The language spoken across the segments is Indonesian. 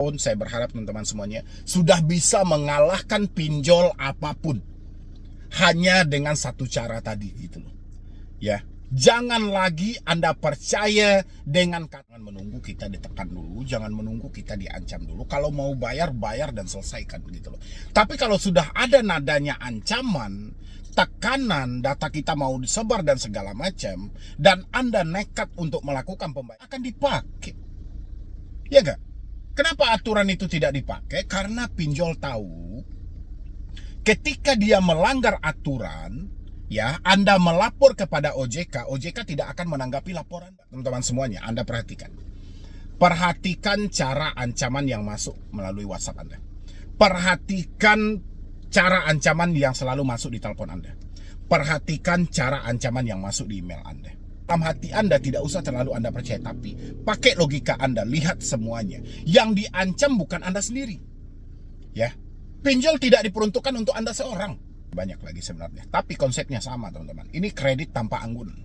Saya berharap teman-teman semuanya sudah bisa mengalahkan pinjol apapun hanya dengan satu cara tadi gitu loh. Ya, jangan lagi Anda percaya dengan kata menunggu kita ditekan dulu, jangan menunggu kita diancam dulu. Kalau mau bayar, bayar dan selesaikan gitu loh. Tapi kalau sudah ada nadanya ancaman, tekanan, data kita mau disebar dan segala macam, dan Anda nekat untuk melakukan pembayaran, akan dipakai. Ya enggak? Kenapa aturan itu tidak dipakai? Karena pinjol tahu ketika dia melanggar aturan, ya, Anda melapor kepada OJK, OJK tidak akan menanggapi laporan. Teman-teman semuanya, Anda perhatikan. Perhatikan cara ancaman yang masuk melalui WhatsApp Anda. Perhatikan cara ancaman yang selalu masuk di telepon Anda. Perhatikan cara ancaman yang masuk di email Anda. Dalam hati Anda tidak usah terlalu Anda percaya, tapi pakai logika Anda, lihat semuanya. Yang diancam bukan Anda sendiri. Ya, pinjol tidak diperuntukkan untuk Anda seorang. Banyak lagi sebenarnya, tapi konsepnya sama teman-teman. Ini kredit tanpa anggunan.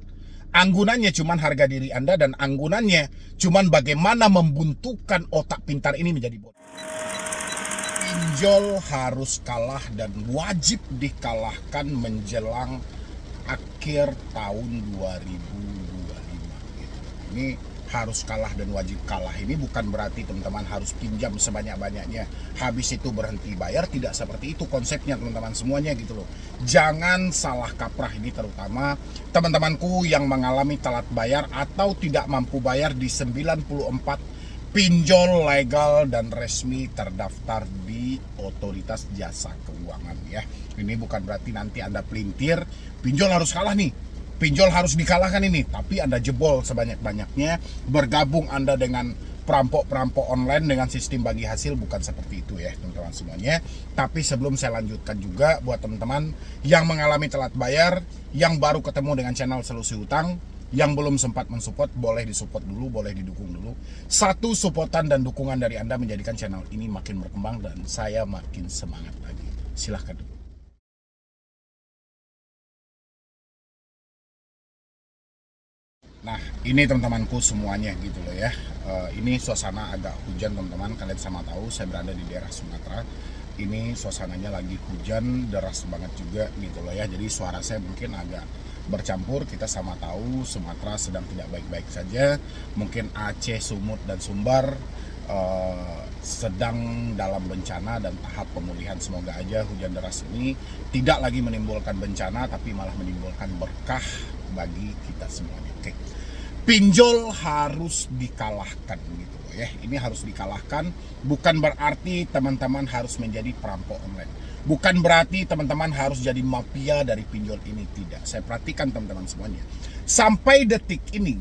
Anggunannya cuma harga diri Anda, dan anggunannya cuma bagaimana membuntukan otak pintar ini menjadi bodoh. Pinjol harus kalah dan wajib dikalahkan menjelang akhir tahun 2025 gitu. Ini harus kalah dan wajib kalah. Ini bukan berarti teman-teman harus pinjam sebanyak-banyaknya, habis itu berhenti bayar. Tidak seperti itu konsepnya teman-teman semuanya gitu loh. Jangan salah kaprah ini, terutama teman-temanku yang mengalami telat bayar atau tidak mampu bayar di 94 pinjol legal dan resmi terdaftar di Otoritas Jasa Keuangan ya. Ini bukan berarti nanti Anda pelintir, pinjol harus kalah nih, pinjol harus dikalahkan ini, tapi Anda jebol sebanyak-banyaknya, bergabung Anda dengan perampok-perampok online dengan sistem bagi hasil. Bukan seperti itu ya teman-teman semuanya. Tapi sebelum saya lanjutkan juga, buat teman-teman yang mengalami telat bayar, yang baru ketemu dengan channel Solusi Hutang, yang belum sempat mensupport, boleh disupport dulu, boleh didukung dulu. Satu supportan dan dukungan dari Anda menjadikan channel ini makin berkembang dan saya makin semangat lagi. Silahkan. Nah, ini teman-temanku semuanya gitu loh ya. Ini suasana agak hujan teman-teman. Kalian sama tahu saya berada di daerah Sumatera. Ini suasananya lagi hujan, deras banget juga gitu loh ya. Jadi suara saya mungkin agak bercampur. Kita sama tahu Sumatera sedang tidak baik-baik saja. Mungkin Aceh, Sumut dan Sumbar sedang dalam bencana dan tahap pemulihan. Semoga aja hujan deras ini tidak lagi menimbulkan bencana, tapi malah menimbulkan berkah bagi kita semuanya. Oke. Pinjol harus dikalahkan gitu ya. Ini harus dikalahkan, bukan berarti teman-teman harus menjadi perampok online. Bukan berarti teman-teman harus jadi mafia dari pinjol ini, tidak. Saya perhatikan teman-teman semuanya. Sampai detik ini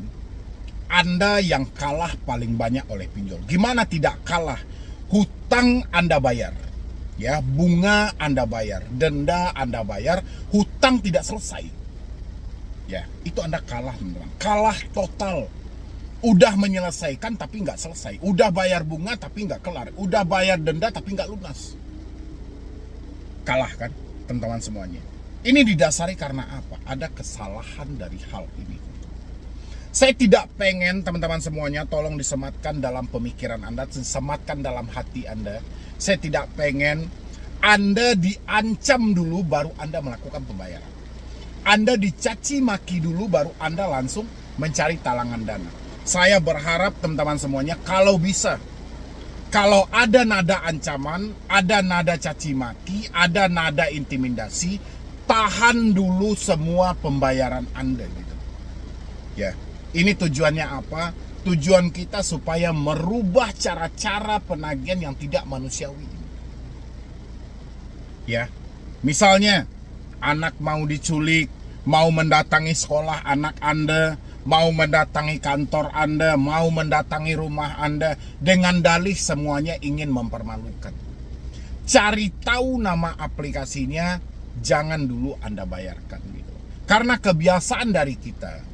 Anda yang kalah paling banyak oleh pinjol. Gimana tidak kalah? Hutang Anda bayar. Ya, bunga Anda bayar, denda Anda bayar, hutang tidak selesai. Ya, itu Anda kalah teman-teman. Kalah total. Udah menyelesaikan tapi nggak selesai. Udah bayar bunga tapi nggak kelar. Udah bayar denda tapi nggak lunas. Kalah kan teman-teman semuanya. Ini didasari karena apa? Ada kesalahan dari hal ini. Saya tidak pengen teman-teman semuanya, tolong disematkan dalam pemikiran Anda, disematkan dalam hati Anda. Saya tidak pengen Anda diancam dulu baru Anda melakukan pembayaran. Anda dicaci maki dulu baru Anda langsung mencari talangan dana. Saya berharap teman-teman semuanya kalau bisa, kalau ada nada ancaman, ada nada caci maki, ada nada intimidasi, tahan dulu semua pembayaran Anda gitu. Ya, ini tujuannya apa? Tujuan kita supaya merubah cara-cara penagihan yang tidak manusiawi. Ya, misalnya anak mau diculik, mau mendatangi sekolah anak Anda, mau mendatangi kantor Anda, mau mendatangi rumah Anda, dengan dalih semuanya ingin mempermalukan. Cari tahu nama aplikasinya, jangan dulu Anda bayarkan gitu. Karena kebiasaan dari kita,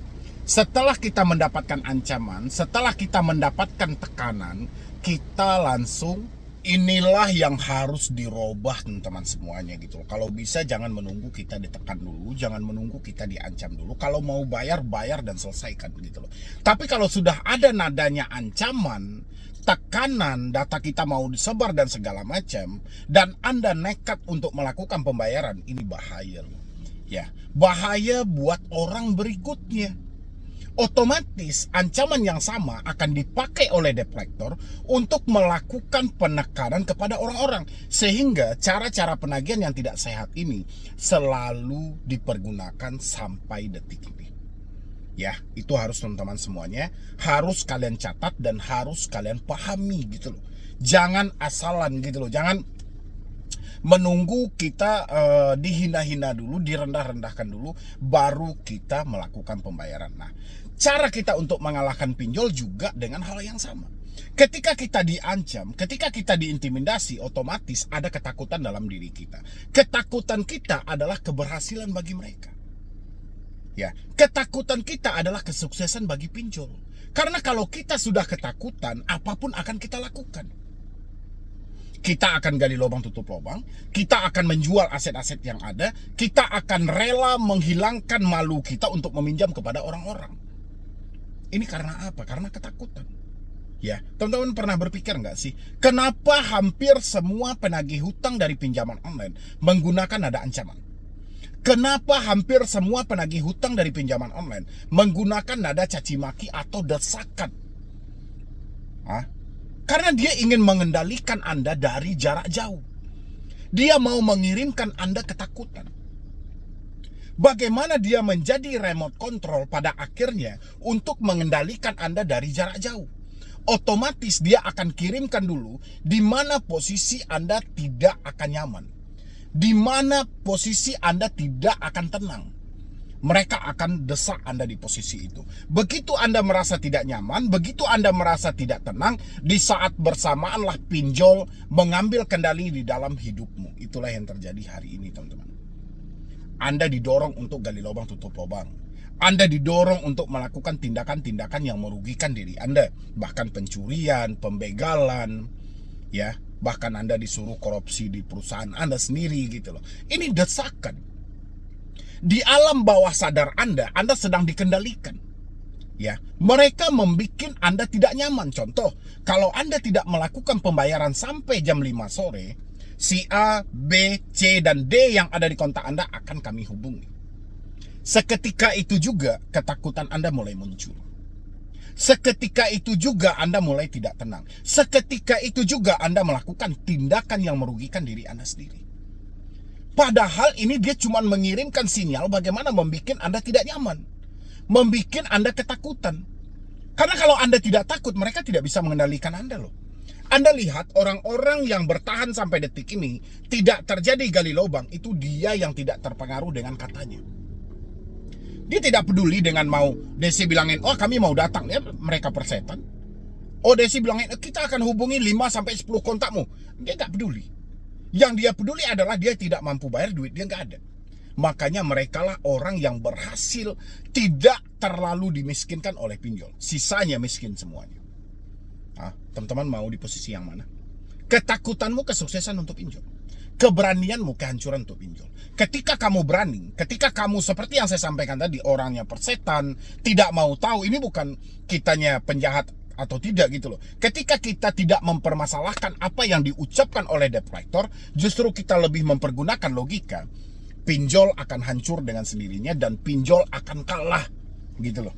setelah kita mendapatkan ancaman, setelah kita mendapatkan tekanan, kita langsung, inilah yang harus dirubah teman-teman semuanya gitu. Kalau bisa jangan menunggu kita ditekan dulu, jangan menunggu kita diancam dulu. Kalau mau bayar, bayar dan selesaikan gitu loh. Tapi kalau sudah ada nadanya ancaman, tekanan data kita mau disebar dan segala macam, dan Anda nekat untuk melakukan pembayaran, ini bahaya loh. Ya, bahaya buat orang berikutnya. Otomatis ancaman yang sama akan dipakai oleh debt collector untuk melakukan penekanan kepada orang-orang, sehingga cara-cara penagihan yang tidak sehat ini selalu dipergunakan sampai detik ini. Ya, itu harus teman-teman semuanya harus kalian catat dan harus kalian pahami gitu loh. Jangan asalan gitu loh. Jangan menunggu kita dihina-hina dulu, direndah-rendahkan dulu, baru kita melakukan pembayaran. Nah, cara kita untuk mengalahkan pinjol juga dengan hal yang sama. Ketika kita diancam, ketika kita diintimidasi, otomatis ada ketakutan dalam diri kita. Ketakutan kita adalah keberhasilan bagi mereka. Ya, ketakutan kita adalah kesuksesan bagi pinjol. Karena kalau kita sudah ketakutan, apapun akan kita lakukan. Kita akan gali lubang tutup lubang, kita akan menjual aset-aset yang ada, kita akan rela menghilangkan malu kita untuk meminjam kepada orang-orang. Ini karena apa? Karena ketakutan. Ya, teman-teman pernah berpikir nggak sih, kenapa hampir semua penagih hutang dari pinjaman online menggunakan nada ancaman? Kenapa hampir semua penagih hutang dari pinjaman online menggunakan nada caci maki atau desakan? Karena dia ingin mengendalikan Anda dari jarak jauh. Dia mau mengirimkan Anda ketakutan. Bagaimana dia menjadi remote control pada akhirnya untuk mengendalikan Anda dari jarak jauh? Otomatis dia akan kirimkan dulu di mana posisi Anda tidak akan nyaman. Di mana posisi Anda tidak akan tenang. Mereka akan desak Anda di posisi itu. Begitu Anda merasa tidak nyaman, begitu Anda merasa tidak tenang, di saat bersamaanlah pinjol mengambil kendali di dalam hidupmu. Itulah yang terjadi hari ini, teman-teman. Anda didorong untuk gali lubang tutup lubang. Anda didorong untuk melakukan tindakan-tindakan yang merugikan diri Anda. Bahkan pencurian, pembegalan, ya, bahkan Anda disuruh korupsi di perusahaan Anda sendiri gitu loh. Ini desakan. Di alam bawah sadar Anda sedang dikendalikan. Ya, mereka membuat Anda tidak nyaman. Contoh, kalau Anda tidak melakukan pembayaran sampai jam 5 sore, si A, B, C, dan D yang ada di kontak Anda akan kami hubungi. Seketika itu juga ketakutan Anda mulai muncul. Seketika itu juga Anda mulai tidak tenang. Seketika itu juga Anda melakukan tindakan yang merugikan diri Anda sendiri. Padahal ini dia cuma mengirimkan sinyal bagaimana membuat Anda tidak nyaman. Membuat Anda ketakutan. Karena kalau Anda tidak takut, mereka tidak bisa mengendalikan Anda loh. Anda lihat orang-orang yang bertahan sampai detik ini, tidak terjadi gali lubang, itu dia yang tidak terpengaruh dengan katanya. Dia tidak peduli dengan mau Desi bilangin, oh kami mau datang, ya mereka persetan. Oh Desi bilangin, kita akan hubungi 5-10 kontakmu. Dia gak peduli. Yang dia peduli adalah dia tidak mampu bayar duit, dia nggak ada. Makanya merekalah orang yang berhasil tidak terlalu dimiskinkan oleh pinjol. Sisanya miskin semuanya. Teman-teman mau di posisi yang mana? Ketakutanmu kesuksesan untuk pinjol. Keberanianmu kehancuran untuk pinjol. Ketika kamu berani, ketika kamu seperti yang saya sampaikan tadi, orangnya persetan, tidak mau tahu, ini bukan kitanya penjahat atau tidak gitu loh. Ketika kita tidak mempermasalahkan apa yang diucapkan oleh debt collector, justru kita lebih mempergunakan logika, pinjol akan hancur dengan sendirinya dan pinjol akan kalah gitu loh.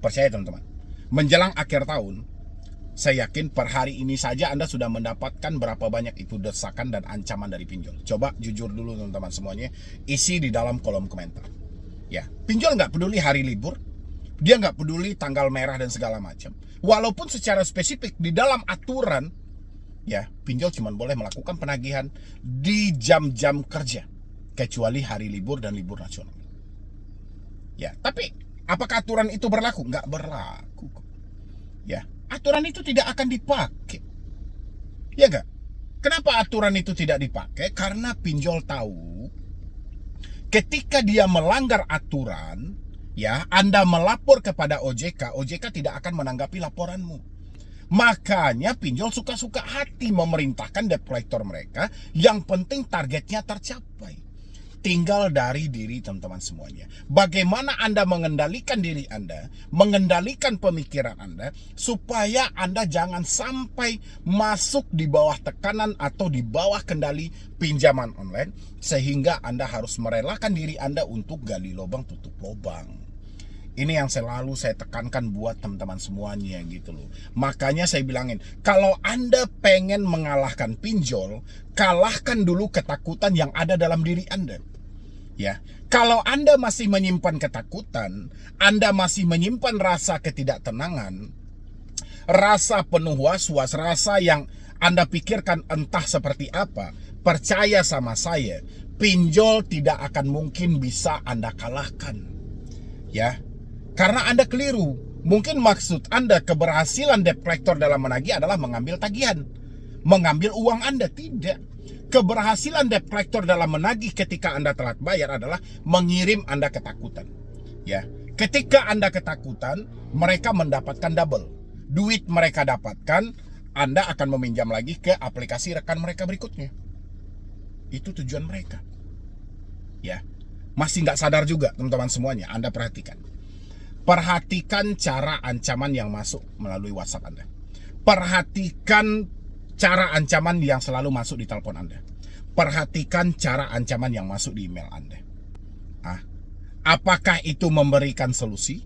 Percaya teman-teman. Menjelang akhir tahun, saya yakin per hari ini saja Anda sudah mendapatkan berapa banyak itu desakan dan ancaman dari pinjol. Coba jujur dulu teman-teman semuanya, isi di dalam kolom komentar. Ya, pinjol nggak peduli hari libur. Dia nggak peduli tanggal merah dan segala macam. Walaupun secara spesifik di dalam aturan, ya pinjol cuma boleh melakukan penagihan di jam-jam kerja, kecuali hari libur dan libur nasional. Ya, tapi apakah aturan itu berlaku? Nggak berlaku. Ya, aturan itu tidak akan dipakai. Ya nggak? Kenapa aturan itu tidak dipakai? Karena pinjol tahu ketika dia melanggar aturan, ya, Anda melapor kepada OJK, OJK tidak akan menanggapi laporanmu. Makanya pinjol suka-suka hati memerintahkan debt collector mereka, yang penting targetnya tercapai. tinggal dari diri teman-teman semuanya. Bagaimana Anda mengendalikan diri Anda, mengendalikan pemikiran Anda, supaya Anda jangan sampai masuk di bawah tekanan atau di bawah kendali pinjaman online, sehingga Anda harus merelakan diri Anda untuk gali lubang tutup lubang. Ini yang selalu saya tekankan buat teman-teman semuanya gitu loh. Makanya saya bilangin, kalau Anda pengen mengalahkan pinjol, kalahkan dulu ketakutan yang ada dalam diri Anda. Ya, kalau Anda masih menyimpan ketakutan, Anda masih menyimpan rasa ketidaktenangan, rasa penuh was-was, rasa yang Anda pikirkan entah seperti apa, percaya sama saya, pinjol tidak akan mungkin bisa Anda kalahkan. Ya, karena Anda keliru. Mungkin maksud Anda keberhasilan debt collector dalam menagih adalah mengambil tagihan, mengambil uang Anda. Tidak. Keberhasilan debt collector dalam menagih ketika Anda telat bayar adalah mengirim Anda ketakutan. Ya, ketika Anda ketakutan, mereka mendapatkan double. Duit mereka dapatkan, Anda akan meminjam lagi ke aplikasi rekan mereka berikutnya. Itu tujuan mereka. Ya, masih nggak sadar juga teman-teman semuanya. Anda perhatikan. Perhatikan cara ancaman yang masuk melalui WhatsApp Anda. Perhatikan cara ancaman yang selalu masuk di telepon Anda. Perhatikan cara ancaman yang masuk di email Anda. Apakah itu memberikan solusi?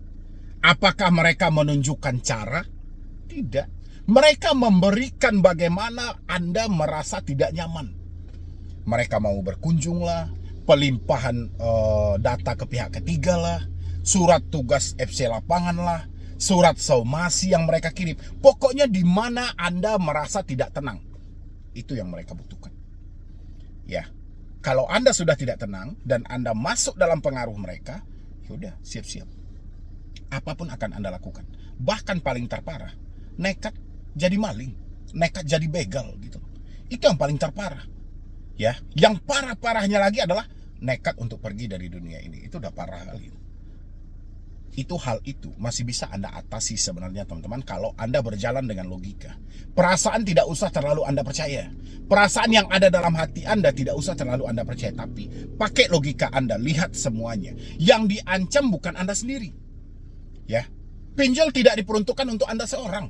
Apakah mereka menunjukkan cara? Tidak. Mereka memberikan bagaimana Anda merasa tidak nyaman. Mereka mau berkunjung lah, pelimpahan data ke pihak ketiga lah, surat tugas FC lapangan lah, surat somasi yang mereka kirim. Pokoknya di mana Anda merasa tidak tenang, itu yang mereka butuhkan. Ya, kalau Anda sudah tidak tenang dan Anda masuk dalam pengaruh mereka, yaudah siap-siap. Apapun akan Anda lakukan. Bahkan paling terparah, nekat jadi maling, nekat jadi begal gitu. Itu yang paling terparah. Ya, yang parah-parahnya lagi adalah nekat untuk pergi dari dunia ini. Itu udah parah kali. Hal itu masih bisa Anda atasi sebenarnya teman-teman kalau Anda berjalan dengan logika. Perasaan tidak usah terlalu Anda percaya. Perasaan yang ada dalam hati Anda tidak usah terlalu Anda percaya. Tapi pakai logika Anda, lihat semuanya. Yang diancam bukan Anda sendiri. Ya, pinjol tidak diperuntukkan untuk Anda seorang.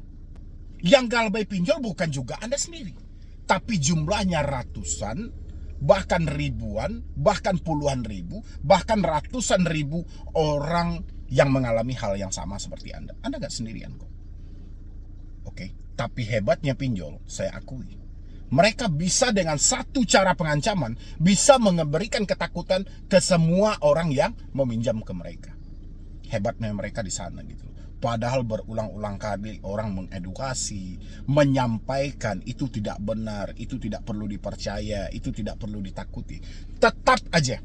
Yang galbay pinjol bukan juga Anda sendiri. Tapi jumlahnya ratusan, bahkan ribuan, bahkan puluhan ribu, bahkan ratusan ribu orang yang mengalami hal yang sama seperti Anda. Anda gak sendirian kok. Oke, tapi hebatnya pinjol, saya akui, mereka bisa dengan satu cara pengancaman, bisa memberikan ketakutan ke semua orang yang meminjam ke mereka. Hebatnya mereka di sana gitu. Padahal berulang-ulang kali orang mengedukasi, menyampaikan itu tidak benar, itu tidak perlu dipercaya, itu tidak perlu ditakuti. Tetap aja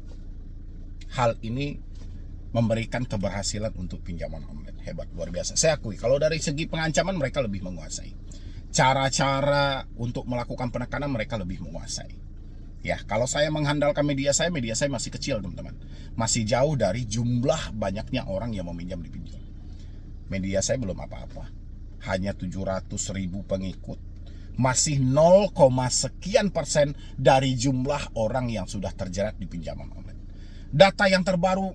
hal ini memberikan keberhasilan untuk pinjaman online. Hebat, luar biasa. Saya akui, kalau dari segi pengancaman mereka lebih menguasai. Cara-cara untuk melakukan penekanan mereka lebih menguasai. Ya, kalau saya mengandalkan media saya masih kecil teman-teman. Masih jauh dari jumlah banyaknya orang yang meminjam di pinjol. Media saya belum apa-apa. Hanya 700.000 pengikut. Masih 0, sekian persen dari jumlah orang yang sudah terjerat di pinjaman online. Data yang terbaru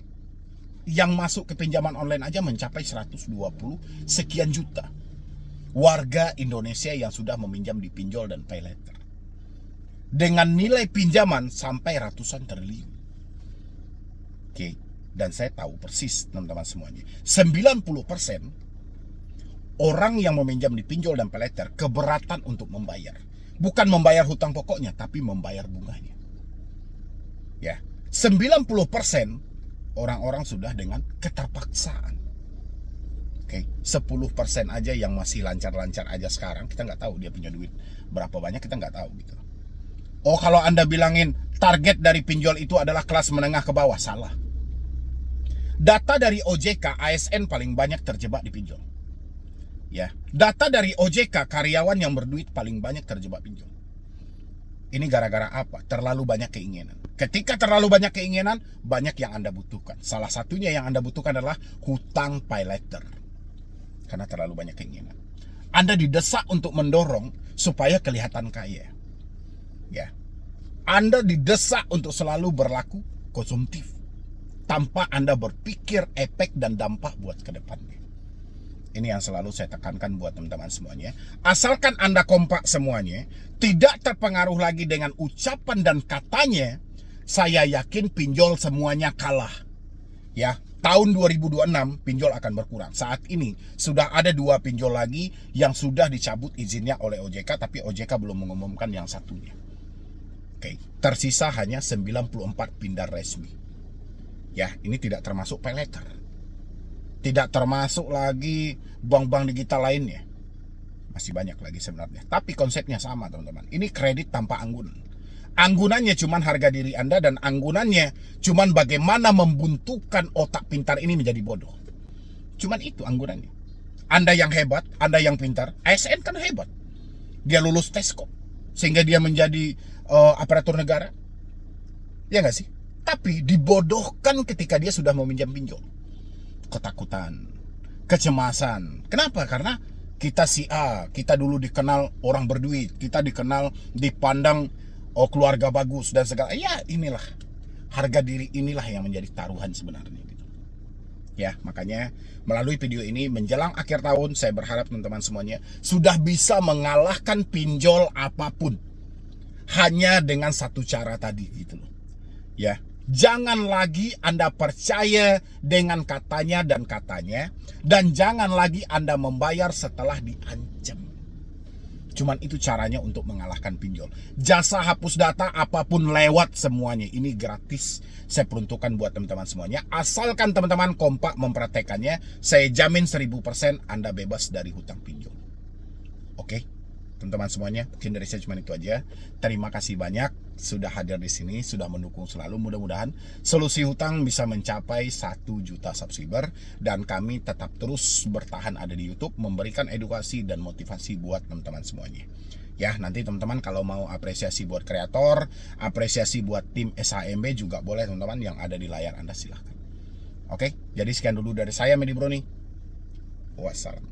yang masuk ke pinjaman online aja mencapai 120 sekian juta warga Indonesia yang sudah meminjam di pinjol dan pay later dengan nilai pinjaman sampai ratusan triliun. Oke, dan saya tahu persis teman-teman semuanya, 90% orang yang meminjam di pinjol dan pay later keberatan untuk membayar. Bukan membayar hutang pokoknya, tapi membayar bunganya. Ya, 90% orang-orang sudah dengan keterpaksaan. Oke, 10% aja yang masih lancar-lancar aja sekarang, kita nggak tahu dia punya duit berapa banyak, kita nggak tahu gitu. Oh, kalau Anda bilangin target dari pinjol itu adalah kelas menengah ke bawah, salah. Data dari OJK, ASN paling banyak terjebak di pinjol. Ya, data dari OJK, karyawan yang berduit paling banyak terjebak pinjol. Ini gara-gara apa? Terlalu banyak keinginan. Ketika terlalu banyak keinginan, banyak yang Anda butuhkan. Salah satunya yang Anda butuhkan adalah hutang pay later. Karena terlalu banyak keinginan. Anda didesak untuk mendorong supaya kelihatan kaya. Ya. Anda didesak untuk selalu berlaku konsumtif tanpa Anda berpikir efek dan dampak buat ke depannya. Ini yang selalu saya tekankan buat teman-teman semuanya. Asalkan Anda kompak semuanya, tidak terpengaruh lagi dengan ucapan dan katanya, saya yakin pinjol semuanya kalah. Ya, tahun 2026 pinjol akan berkurang. Saat ini sudah ada 2 pinjol lagi yang sudah dicabut izinnya oleh OJK, tapi OJK belum mengumumkan yang satunya. Oke, tersisa hanya 94 pindar resmi. Ya, ini tidak termasuk pay letter. Tidak termasuk lagi bank-bank digital lainnya. Masih banyak lagi sebenarnya. Tapi konsepnya sama, teman-teman. Ini kredit tanpa anggunan. Anggunannya cuman harga diri Anda, dan anggunannya cuman bagaimana membuntukan otak pintar ini menjadi bodoh. Cuman itu anggunannya. Anda yang hebat, Anda yang pintar, ASN kan hebat. Dia lulus tes kok. Sehingga dia menjadi aparatur negara. Ya nggak sih? Tapi dibodohkan ketika dia sudah meminjam pinjol. Ketakutan, kecemasan. Kenapa? Karena kita si A, kita dulu dikenal orang berduit, kita dikenal, dipandang keluarga bagus dan segala. Ya inilah, harga diri inilah yang menjadi taruhan sebenarnya gitu. Ya, makanya melalui video ini menjelang akhir tahun, saya berharap teman-teman semuanya sudah bisa mengalahkan pinjol apapun. Hanya dengan satu cara tadi gitu loh. Ya. Jangan lagi Anda percaya dengan katanya, dan jangan lagi Anda membayar setelah diancam. Cuman itu caranya untuk mengalahkan pinjol. Jasa hapus data apapun lewat semuanya. Ini gratis, saya peruntukkan buat teman-teman semuanya. Asalkan teman-teman kompak mempraktekannya, saya jamin 1000% Anda bebas dari hutang pinjol. Oke? Teman-teman semuanya, mungkin dari saya cuma itu aja. Terima kasih banyak sudah hadir di sini, sudah mendukung selalu. Mudah-mudahan solusi hutang bisa mencapai 1 juta subscriber, dan kami tetap terus bertahan ada di YouTube, memberikan edukasi dan motivasi buat teman-teman semuanya. Ya, nanti teman-teman kalau mau apresiasi buat kreator, apresiasi buat tim SHMB juga boleh teman-teman, yang ada di layar Anda silahkan. Oke, jadi sekian dulu dari saya, Medi Broni. Wassalam.